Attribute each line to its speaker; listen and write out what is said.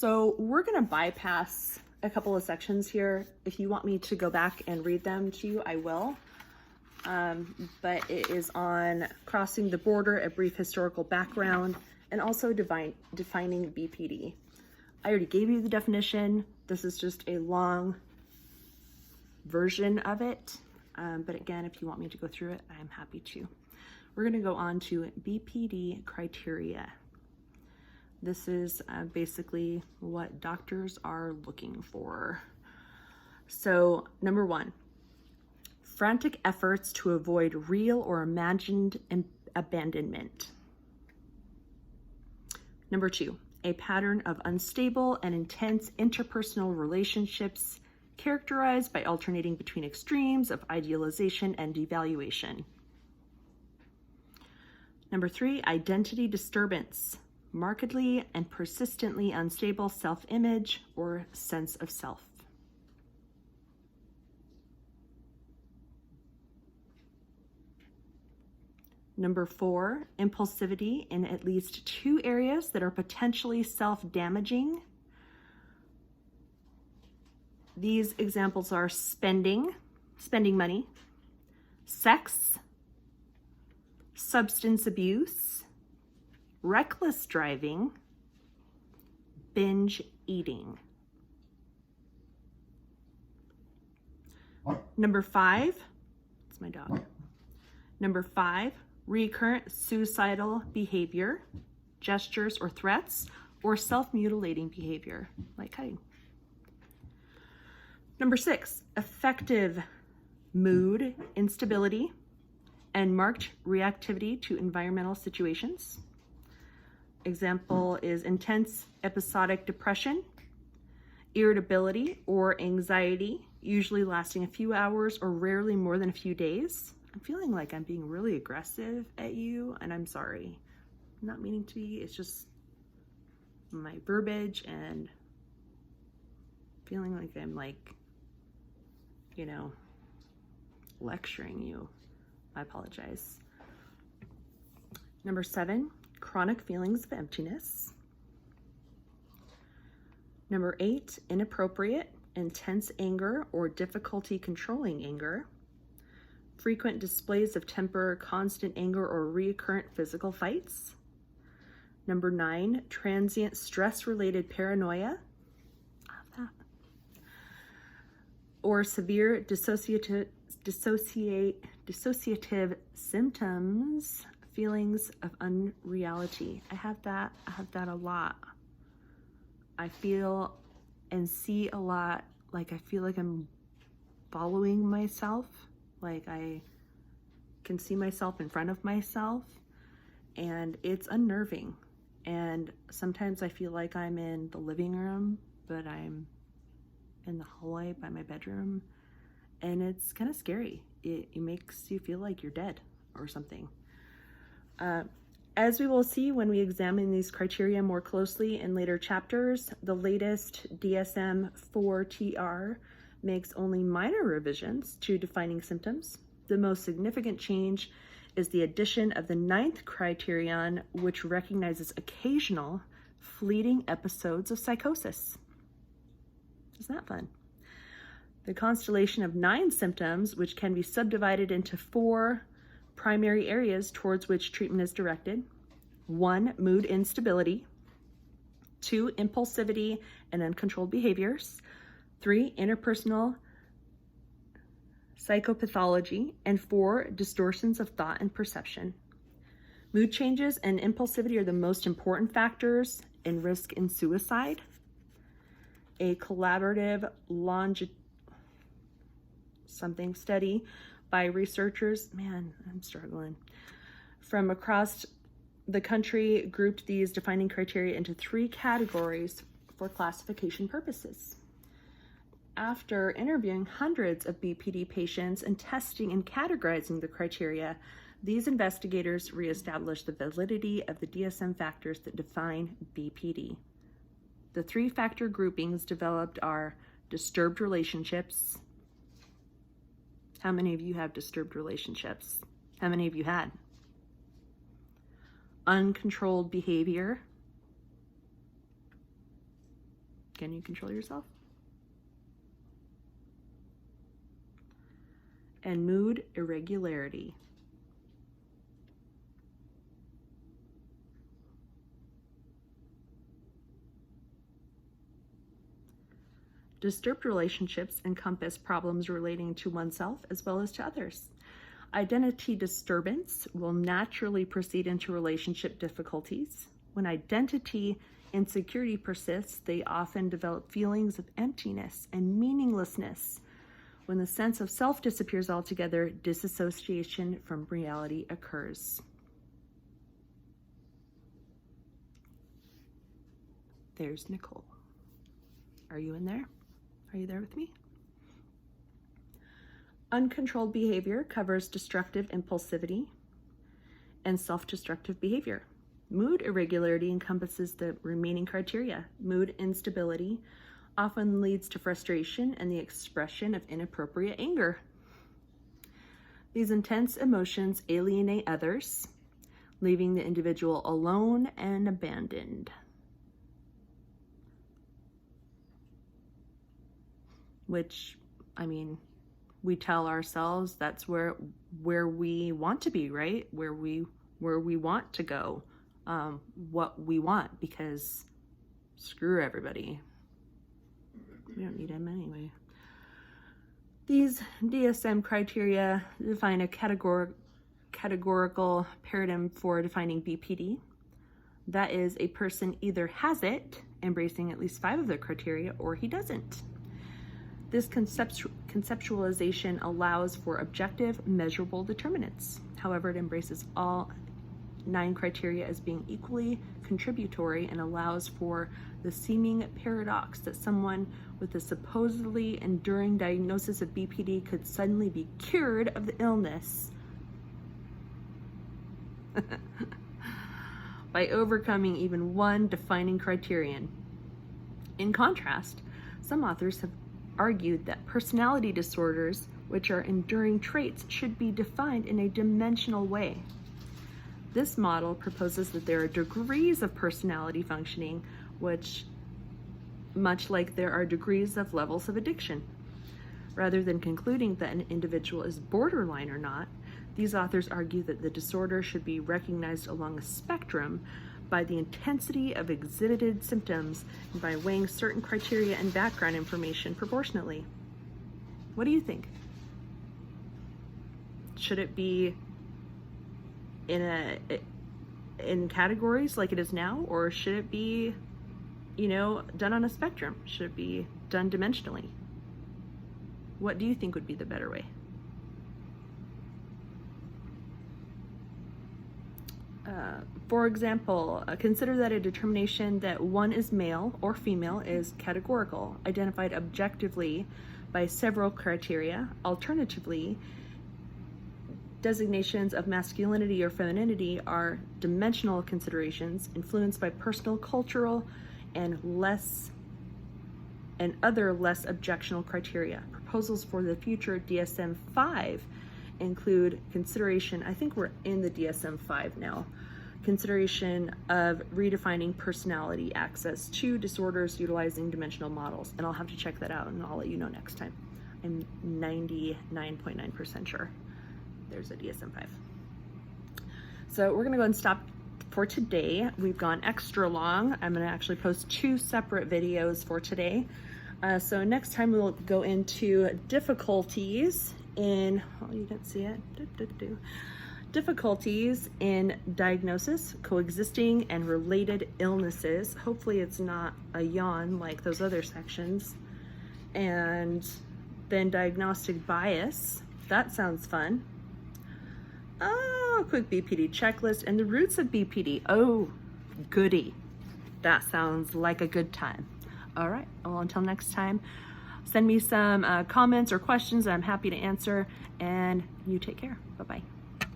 Speaker 1: So we're going to bypass a couple of sections here. If you want me to go back and read them to you, I will. But it is on crossing the border, a brief historical background, and also defining BPD. I already gave you the definition. This is just a long version of it. But again, if you want me to go through it, I'm happy to. We're going to go on to BPD criteria. This is basically what doctors are looking for. So, number 1, frantic efforts to avoid real or imagined abandonment. Number 2, a pattern of unstable and intense interpersonal relationships characterized by alternating between extremes of idealization and devaluation. Number 3, identity disturbance, markedly and persistently unstable self-image or sense of self. Number 4, impulsivity in at least 2 areas that are potentially self-damaging. These examples are spending money, sex, substance abuse, reckless driving, binge eating. Number 5, it's my dog. Number 5, recurrent suicidal behavior, gestures or threats, or self-mutilating behavior, like cutting. Number 6, affective mood instability and marked reactivity to environmental situations. Example is intense episodic depression, irritability or anxiety, usually lasting a few hours or rarely more than a few days. I'm feeling like I'm being really aggressive at you, and I'm sorry. I'm not meaning to be. It's just my verbiage and feeling like I'm lecturing you. I apologize. Number 7, chronic feelings of emptiness. Number 8, inappropriate, intense anger or difficulty controlling anger. Frequent displays of temper, constant anger, or recurrent physical fights. Number 9, transient stress-related paranoia. Or severe dissociative symptoms, feelings of unreality. I have that a lot. I feel and see a lot, like I feel like I'm following myself, like I can see myself in front of myself, and it's unnerving. And sometimes I feel like I'm in the living room, but I'm in the hallway by my bedroom, and it's kind of scary. It makes you feel like you're dead or something. As we will see when we examine these criteria more closely in later chapters, the latest DSM-4 TR makes only minor revisions to defining symptoms. The most significant change is the addition of the 9th criterion, which recognizes occasional fleeting episodes of psychosis. Isn't that fun? The constellation of 9 symptoms, which can be subdivided into 4 primary areas towards which treatment is directed. 1, mood instability. 2, impulsivity and uncontrolled behaviors. 3, interpersonal psychopathology. And 4, distortions of thought and perception. Mood changes and impulsivity are the most important factors in risk in suicide. A collaborative study by researchers, from across the country grouped these defining criteria into 3 categories for classification purposes. After interviewing hundreds of BPD patients and testing and categorizing the criteria, these investigators reestablished the validity of the DSM factors that define BPD. The 3 factor groupings developed are disturbed relationships. How many of you have disturbed relationships? How many of you had? Uncontrolled behavior. Can you control yourself? And mood irregularity. Disturbed relationships encompass problems relating to oneself as well as to others. Identity disturbance will naturally proceed into relationship difficulties. When identity insecurity persists, they often develop feelings of emptiness and meaninglessness. When the sense of self disappears altogether, disassociation from reality occurs. There's Nicole. Are you in there? Are you there with me? Uncontrolled behavior covers destructive impulsivity and self-destructive behavior. Mood irregularity encompasses the remaining criteria. Mood instability often leads to frustration and the expression of inappropriate anger. These intense emotions alienate others, leaving the individual alone and abandoned. Which, I mean, we tell ourselves that's where we want to be, right? Where we want to go, what we want, because screw everybody. We don't need them anyway. These DSM criteria define a categorical paradigm for defining BPD. That is, a person either has it, embracing at least 5 of the criteria, or he doesn't. This conceptualization allows for objective, measurable determinants. However, it embraces all 9 criteria as being equally contributory and allows for the seeming paradox that someone with a supposedly enduring diagnosis of BPD could suddenly be cured of the illness by overcoming even one defining criterion. In contrast, some authors have argued that personality disorders, which are enduring traits, should be defined in a dimensional way. This model proposes that there are degrees of personality functioning, which, much like there are degrees of levels of addiction. Rather than concluding that an individual is borderline or not, these authors argue that the disorder should be recognized along a spectrum by the intensity of exhibited symptoms and by weighing certain criteria and background information proportionately. What do you think? Should it be in categories like it is now, or should it be, done on a spectrum? Should it be done dimensionally? What do you think would be the better way? For example, consider that a determination that one is male or female is categorical, identified objectively by several criteria. Alternatively, designations of masculinity or femininity are dimensional considerations influenced by personal, cultural, and other less objectional criteria. Proposals for the future DSM-5 include consideration, I think we're in the DSM-5 now, consideration of redefining personality access to disorders utilizing dimensional models. And I'll have to check that out and I'll let you know next time. I'm 99.9% sure there's a DSM-5. So we're gonna go and stop for today. We've gone extra long. I'm gonna actually post 2 separate videos for today. So next time we'll go into difficulties in, oh, you didn't see it. Difficulties in diagnosis, coexisting, and related illnesses. Hopefully it's not a yawn like those other sections. And then diagnostic bias. That sounds fun. Oh, quick BPD checklist and the roots of BPD. Oh, goody. That sounds like a good time. All right, well, until next time, send me some comments or questions that I'm happy to answer, and you take care. Bye-bye.